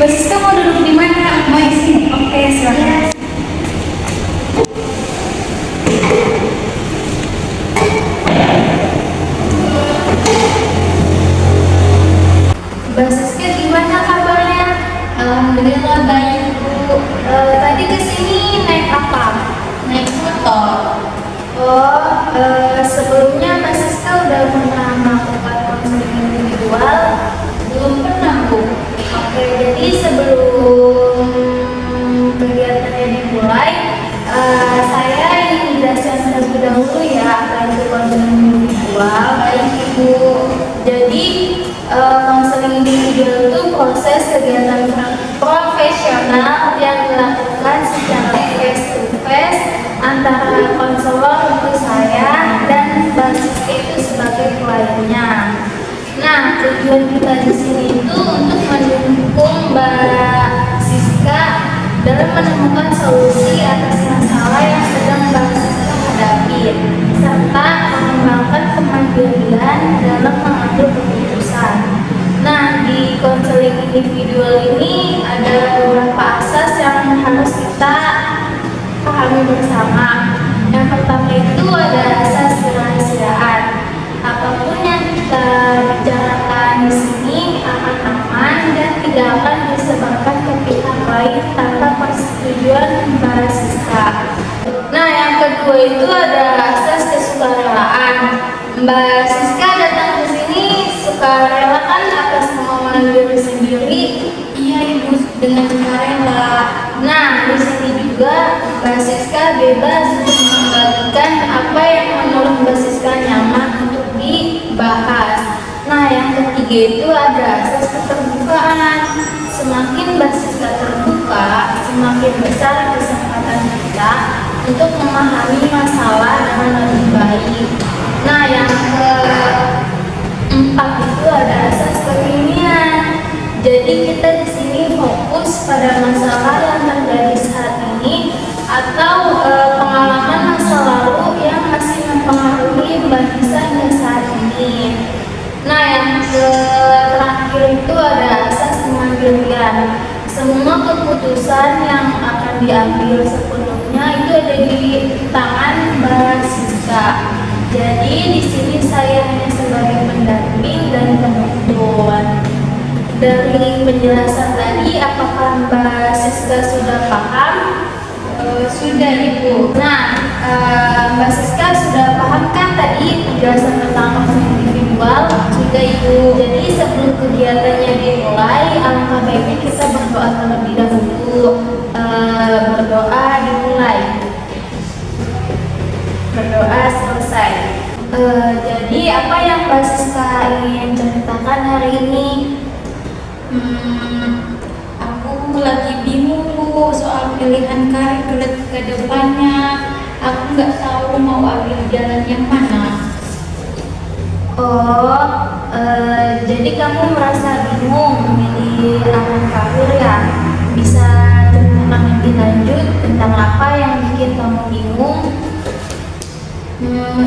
Mbak Siska mau duduk di mana? Mau di sini? Oke, silakan. Mbak Siska gimana kabarnya? Alhamdulillah baik Bu. Tadi kesini naik apa? Naik motor. Sebelumnya Mbak Siska udah pernah melakukan konseling individual? Belum pernah Bu. Oke, jadi sebelum kegiatannya dimulai, saya ingin menjelaskan terlebih dahulu ya apa itu konseling individual. Baik Ibu. Jadi konseling individual itu proses kegiatan profesional yang dilakukan secara face to face antara konselor untuk saya dan Mbak Siska itu sebagai kliennya. Nah, tujuan kita di sini itu untuk mendukung Mbak Siska dalam menemukan solusi atas masalah yang sedang Mbak Siska hadapi, serta mengembangkan kemandirian dalam mengambil keputusan. Nah, di konseling individual ini ada beberapa asas yang harus kita pahami bersama. Yang pertama itu ada asas kerahasiaan. Apapun yang kita bicarakan di sini akan aman dan tidak akan disebarkan ke pihak lain tanpa persetujuan Mbak Siska. Nah, yang kedua itu ada asas kesukarelaan. Mbak Siska datang ke sini sukarela kan atas kemauan diri sendiri? Iya Ibu, dengan sukarela. Nah, di sini juga Mbak Siska bebas untuk membagikan apa yang menurut Mbak Siska nyaman untuk dibahas. Nah, yang ketiga itu ada asas keterbukaan. Semakin Mbak Siska terbuka, semakin besar kesempatan kita untuk memahami masalah dengan lebih baik. Nah, yang keempat itu ada asas kekinian. Jadi kita di sini fokus pada masalah yang terjadi saat ini atau pengalaman masa lalu yang masih mempengaruhi Mbak Siska hingga saat ini. Nah, yang terakhir itu ada asas kemandirian. Semua keputusan yang akan diambil sepenuhnya itu ada di tangan Mbak Siska. Jadi di sini saya hanya sebagai pendamping dan penuntun. Dari penjelasan tadi, apakah Mbak Siska sudah paham? Sudah Ibu. Nah, Mbak Siska sudah paham kan tadi penjelasan tentang konseling individual? Sudah Ibu. Jadi sebelum kegiatannya dimulai, alangkah baiknya kita berdoa terlebih dahulu. Berdoa dimulai. Berdoa selesai. Jadi apa yang Mbak Siska ingin ceritakan hari ini? Aku lagi bingung Bu soal pilihan karir ke depannya. Aku nggak tahu mau ambil jalan yang mana. Jadi kamu merasa bingung memilih arah karir ya? Bisa ceritakan lebih lanjut tentang apa yang bikin kamu bingung?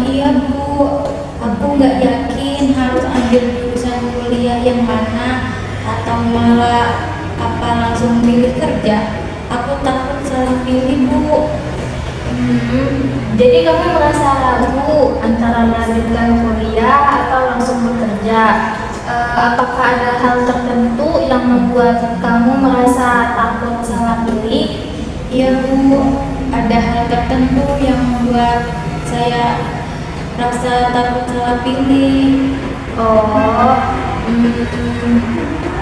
Iya Bu, aku nggak yakin harus ambil jurusan kuliah yang mana atau malah apa langsung milih kerja. Aku takut salah pilih Bu. Jadi kamu merasa ragu antara melanjutkan kuliah atau langsung bekerja. Apakah ada hal tertentu yang membuat kamu merasa takut salah pilih? Iya Bu, ada hal tertentu yang membuat saya rasa takut salah pilih.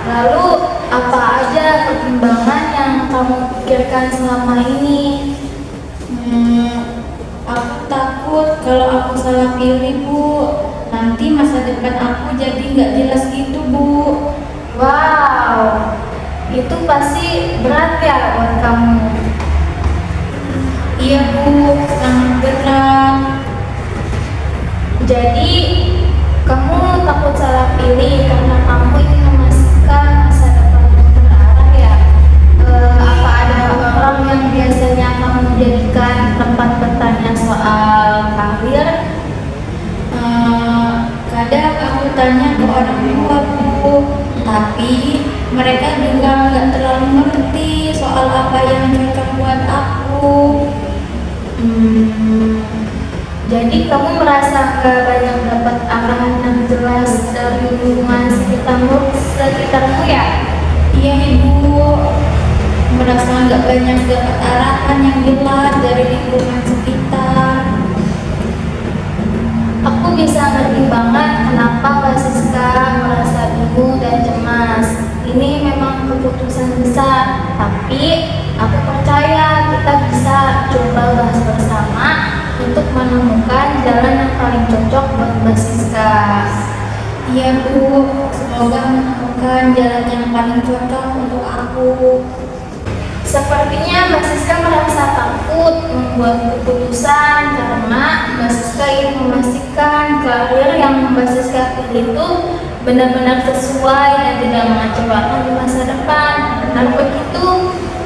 Lalu apa aja pertimbangan yang kamu pikirkan selama ini? Aku takut kalau aku salah pilih Bu, nanti masa depan aku jadi nggak jelas gitu Bu. Wow, itu pasti berat ya buat kamu? Iya Bu, sangat berat. Jadi, kamu takut salah pilih karena kamu ingin memastikan masa depan yang terarah ya? Apa ada orang yang biasanya kamu jadikan tempat bertanya soal karir? Kadang aku tanya ke orang tua Bu, tapi mereka juga nggak terlalu ngerti soal apa yang cocok buat aku. Jadi kamu merasa gak banyak dapat arahan yang jelas dari lingkungan sekitarmu ya? Iya Ibu, merasa nggak banyak dapat arahan yang jelas dari lingkungan sekitar. Aku bisa ngerti banget kenapa Mbak Siska merasa bingung dan cemas. Ini memang keputusan besar, tapi aku percaya kita bisa coba bahas bersama untuk menemukan jalan yang paling cocok buat Mbak Siska. Iya Bu, semoga menemukan jalan yang paling cocok untuk aku. Sepertinya Mbak Siska merasa takut membuat keputusan karena Mbak Siska ingin memastikan karir yang Mbak Siska pilih itu benar-benar sesuai dan tidak mengecewakan di masa depan. Benar begitu?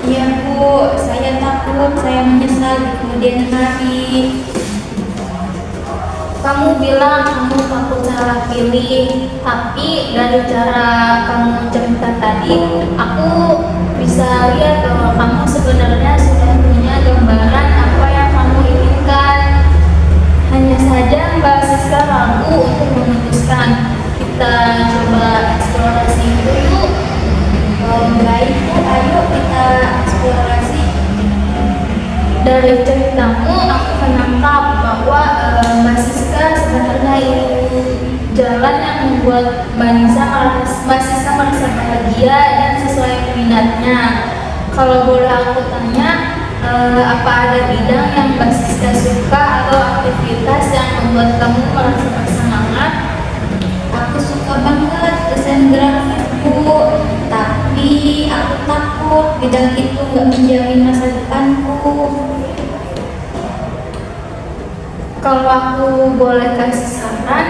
Iya Bu, saya takut saya menyesal di kemudian hari. Kamu bilang kamu takut salah pilih, tapi dari cara kamu cerita tadi, aku bisa lihat bahwa kamu sebenarnya sudah punya gambaran apa yang kamu inginkan. Hanya saja Mbak Siska ragu untuk memutuskan. Kita coba eksplorasi itu yuk. Baik Bu, ayo kita eksplorasi. Dari ceritamu aku menangkap bahwa Mbak Siska sebenarnya ingin jalan yang membuat Mbak Siska merasa bahagia dan sesuai minatnya. Kalau boleh aku tanya, apa ada bidang yang Mbak Siska suka atau aktivitas yang membuat kamu merasa bersemangat? Aku suka banget desain grafis Bu, tapi aku takut bidang itu nggak menjamin masa depanku. Kalau aku boleh kasih saran,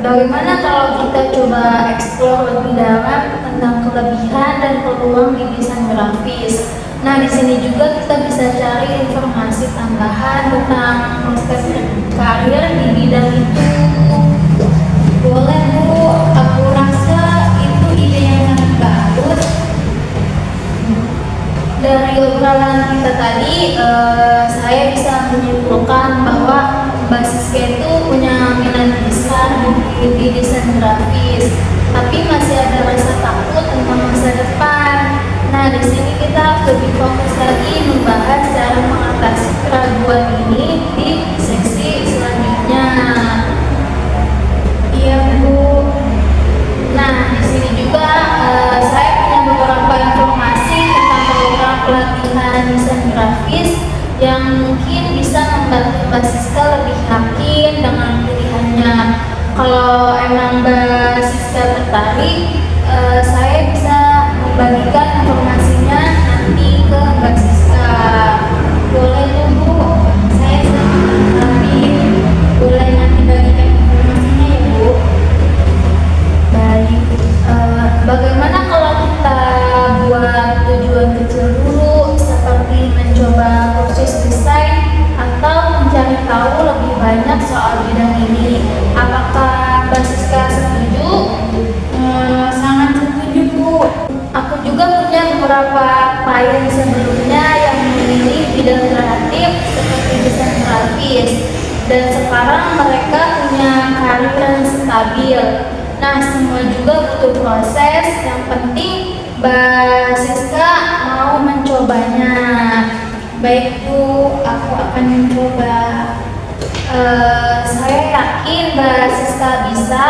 bagaimana kalau kita coba eksplor lebih dalam tentang kelebihan dan peluang di desain grafis? Nah, di sini juga kita bisa cari informasi tambahan tentang prospek karir di bidang itu. Boleh Bu, aku rasa itu ide yang sangat bagus. Dari obrolan kita tadi, saya bisa menyimpulkan bahwa Mbak Siska itu punya minat besar di desain grafis, tapi masih ada rasa takut tentang masa depan. Nah, di sini kita lebih fokus lagi membahas cara mengatasi keraguan ini di seksi selanjutnya. Iya Bu. Nah, di sini juga saya punya beberapa informasi tentang program pelatihan desain grafis yang mungkin bisa membantu Mbak Siska lebih yakin dengan pilihannya. Kalau emang Mbak Siska tertarik, saya bisa membagikan informasinya nanti ke Mbak Siska. Boleh tuh Bu, saya sangat tertarik. Boleh nanti bagikan informasinya ya Bu. Baik, bagaimana kalau kita buat tujuan kecil dulu, seperti mencoba kursus desain atau mencari tahu lebih banyak soal bidang ini? Apakah Mbak Siska setuju? Sangat setuju Bu. Aku juga punya beberapa klien sebelumnya yang memilih bidang kreatif seperti desain grafis, dan sekarang mereka punya karir yang stabil. Nah, semua juga butuh proses. Yang penting Mbak Siska mau mencobanya. Baik Bu, aku akan mencoba. Saya yakin Mbak Siska bisa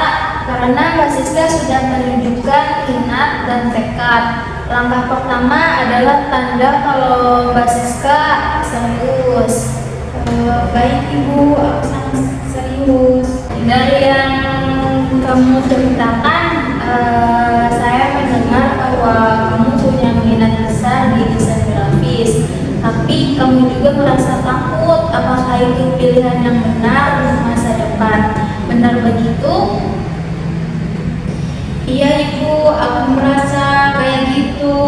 karena Mbak Siska sudah menunjukkan minat dan tekad. Langkah pertama adalah tanda kalau Mbak Siska serius. Baik Ibu, aku sangat serius. Dari yang kamu ceritakan, saya mendengar bahwa kamu punya minat besar di desain grafis. kamu juga merasa takut apakah itu pilihan yang benar untuk masa depan. Benar begitu? Iya Ibu, aku merasa kayak gitu.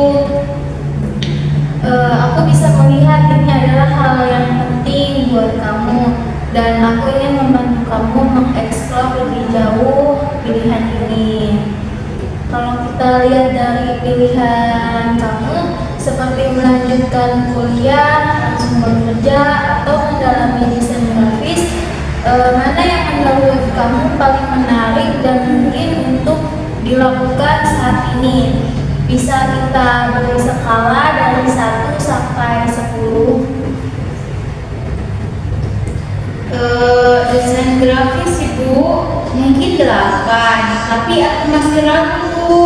Aku bisa melihat ini adalah hal yang penting buat kamu dan aku ingin membantu kamu mengeksplor lebih jauh pilihan ini. Kalau kita lihat dari pilihan kamu seperti melanjutkan kuliah, langsung bekerja, atau mendalami desain grafis, mana yang menurut kamu paling menarik dan mungkin untuk dilakukan saat ini? Bisa kita beri skala dari 1 sampai 10. Desain grafis Ibu, mungkin 8, tapi aku masih ragu.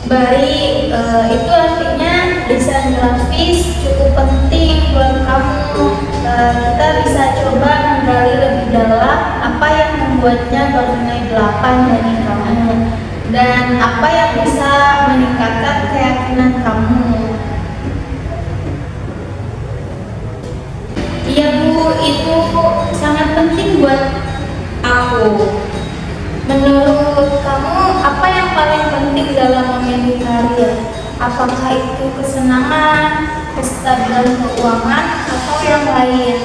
Baik, itu artinya desain grafis cukup penting buat kamu. Kita bisa coba menggali lebih dalam apa yang membuatnya bernilai 8 dari kamu dan apa yang bisa meningkatkan keyakinan kamu. Iya Bu, itu sangat penting buat aku. Menurut kamu, apa yang paling penting dalam memilih karir? Apakah itu kesenangan, kestabilan keuangan, atau yang lain?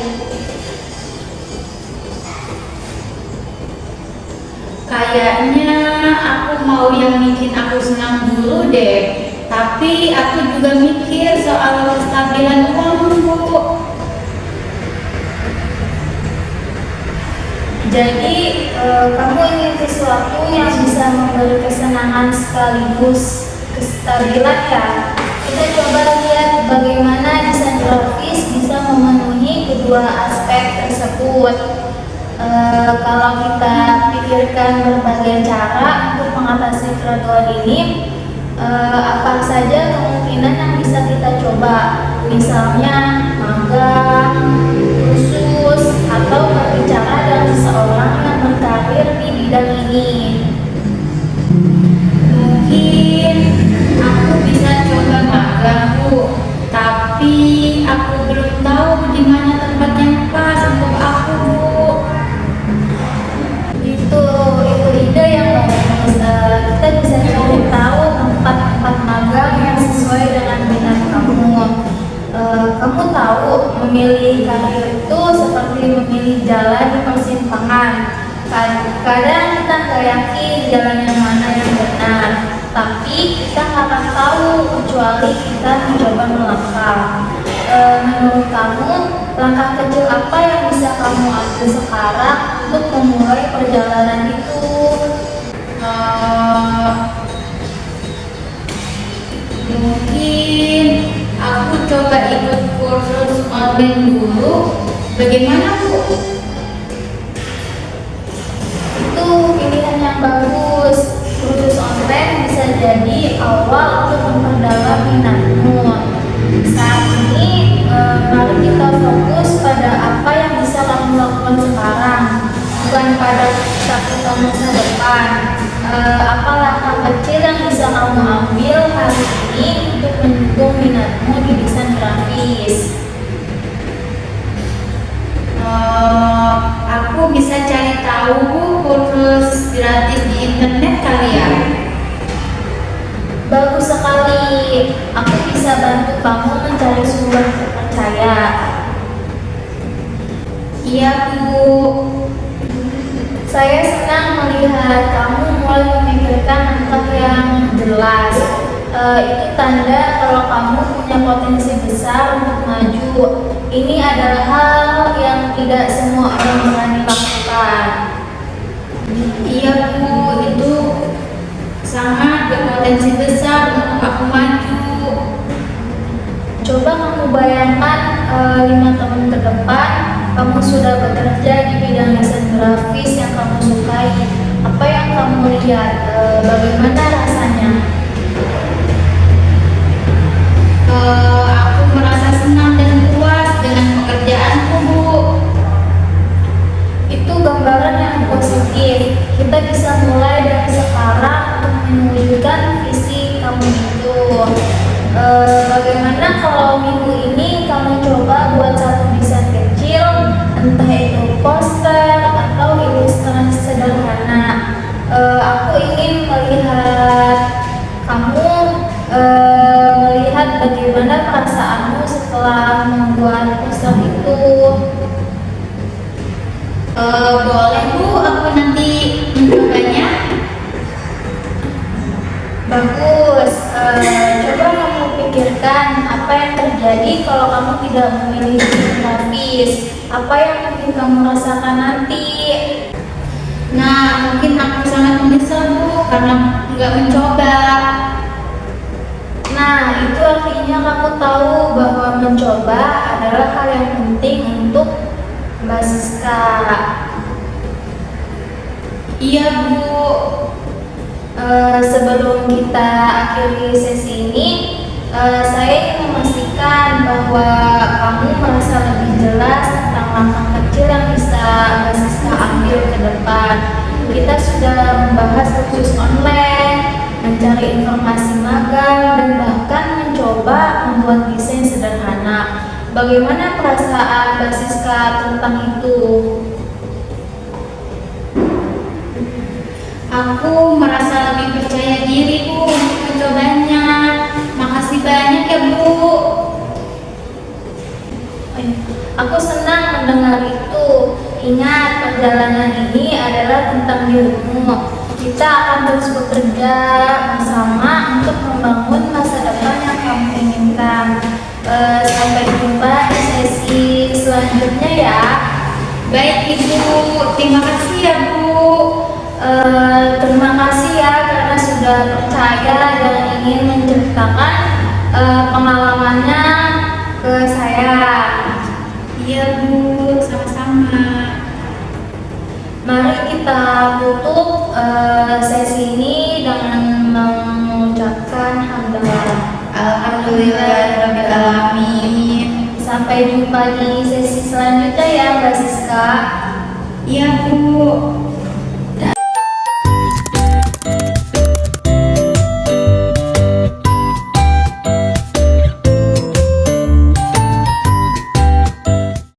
Kayaknya aku mau yang bikin aku senang dulu deh. Tapi aku juga mikir soal kestabilan uang Bu. Jadi, kamu ingin sesuatu yang bisa memberi kesenangan sekaligus kestabilan ya? Kita coba lihat bagaimana desain grafis bisa memenuhi kedua aspek tersebut. Kalau kita pikirkan berbagai cara untuk mengatasi keraguan ini, apa saja kemungkinan yang bisa kita coba? Misalnya magang, kursus, atau berbicara dengan seseorang yang berkarir di bidang ini. Mungkin aku bisa coba magang Bu, tapi aku belum tahu di mana tempat yang pas untuk aku Bu. Itu ide yang bagus. Kita bisa cari tahu tempat-tempat magang yang sesuai dengan minat kamu. Kamu tahu memilih karir itu seperti memilih jalan di persimpangan. Kadang kita nggak yakin jalan yang mana yang benar, tapi kita nggak akan tahu kecuali kita mencoba melangkah. Menurut kamu, langkah kecil apa yang bisa kamu ambil sekarang untuk memulai perjalanan itu? Mungkin aku coba ikut kursus online dulu. Bagaimana Bu? Itu pilihan yang bagus. Kursus online bisa jadi awal untuk memperdalam minatmu. Saat ini, mari kita fokus pada apa yang bisa kamu lakukan sekarang, bukan pada capai masa depan. Apa langkah kecil yang bisa kamu ambil hari ini untuk mendukung minatmu di desain grafis? Aku bisa cari tahu Bu, kursus gratis di internet kali ya. Bagus sekali. Aku bisa bantu kamu mencari sumber terpercaya. Iya Bu. Saya senang melihat kamu mulai memikirkan langkah yang jelas. Itu tanda kalau kamu punya potensi besar untuk maju. Ini adalah hal yang tidak semua orang berani lakukan. Iya Bu, itu sangat berpotensi besar untuk aku maju. Coba kamu bayangkan 5 tahun ke depan kamu sudah bekerja di bidang desain grafis yang kamu sukai. Apa yang kamu lihat? Bagaimana rasanya? Aku merasa senang dan puas dengan pekerjaanku Bu. Itu gambaran yang positif. Kita bisa mulai dari sekarang untuk mewujudkan visi kamu itu. Bagaimana kalau minggu ini kamu coba buat satu desain kecil, entah itu poster atau ilustrasi sederhana. Aku ingin melihat kamu melihat bagaimana perasaanmu setelah membuat poster itu. Boleh Bu, aku nanti mencobanya. Bagus. Coba kamu pikirkan apa yang terjadi kalau kamu tidak memilih grafis. Apa yang mungkin kamu rasakan nanti? Nah, mungkin aku sangat menyesal Bu karena nggak mencoba. Nah, itu artinya kamu tahu bahwa mencoba adalah hal yang penting untuk Mbak Siska. Iya Bu. Sebelum kita akhiri sesi ini, saya ingin memastikan bahwa kamu merasa lebih jelas tentang langkah kecil yang bisa Mbak Siska ambil ke depan. Kita sudah membahas kursus online, mencari informasi magang, dan bahkan mencoba membuat desain sederhana. Bagaimana perasaan Mbak Siska tentang itu? Aku merasa lebih percaya diri Bu untuk mencobanya. Makasih banyak ya Bu. Aku senang mendengar itu. Ingat, perjalanan ini adalah tentang dirimu. Kita akan terus bekerja bersama untuk membangun masa depan yang kamu inginkan. Sampai jumpa di sesi selanjutnya ya. Baik Ibu, terima kasih ya Bu. Terima kasih ya karena sudah percaya dan ingin menceritakan pengalamannya ke saya. Iya Bu, sama-sama. Mari kita tutup sesi ini dengan mengucapkan hamdalah. Alhamdulillahirabbil alamin. Sampai jumpa di sesi selanjutnya ya Mbak Siska. Iya Bu.